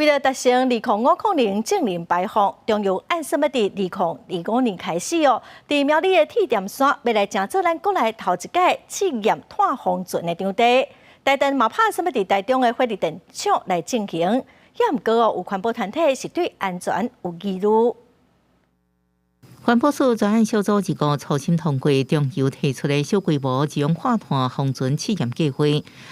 为了达成2050净零排放，中油按什么伫2025年开始伫苗栗的铁店山要来争做咱国内头一届试验碳封存的场地。台电嘛拍什么伫台中的火力电厂来进行，也毋过有环保团体是对安全有疑虑。环保署专案小组一个初审通过中油提出的小规模自用化碳封存试验计划，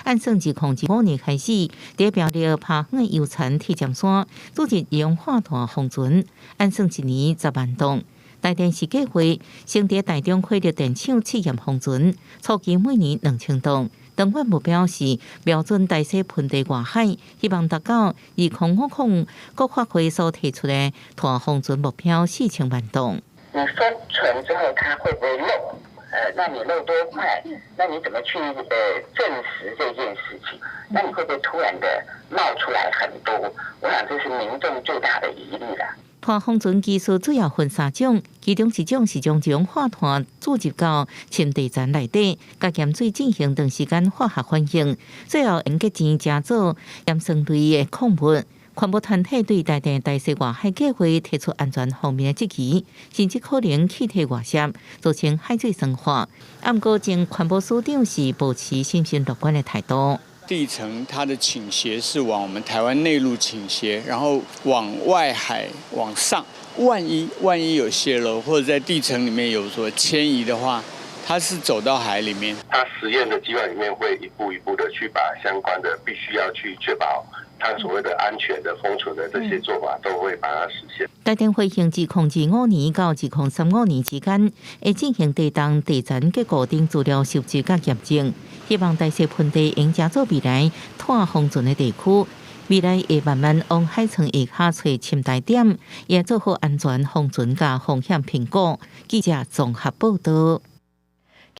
按算2025年开始，伫苗栗拍远的油田铁站山组织自用化碳封存，按算1年10万吨。台电是计划先伫台中火力电厂试验封存，初期每年2000吨。长远目标是标准大气喷地外海，希望达到2050国发会所提出的碳封存目标4000万吨。你封存之后，它会不会漏？那你漏多快？那你怎么去证实这件事情？那你会不会突然的冒出来很多？我想这是民众最大的疑虑啦。碳封存技术主要分3种，其中一种是将自用化碳注入到氢地层内底，甲盐水进行长时间化学反应，最后用结晶加做盐酸类的矿物。环保团体对台电大西外海计划提出安全方面的质疑，甚至可能气体外泄，造成海水酸化。不过，前环保署长是保持信心乐观的态度。地层它的倾斜是往我们台湾内陆倾斜，然后往外海往上。万一有泄漏，或者在地层里面有所迁移的话，它是走到海里面。它实验的计划里面会一步一步的去把相关的必须要去确保它所谓的安全的封存的这些做法都会把它实现。台电会从2025年到2035年之间，会进行地动地层结构等资料收集甲验证，希望大气喷地应加做未来碳封存的地区。未来会慢慢往海床下找深台点，也做好安全封存甲风险评估。记者综合报道。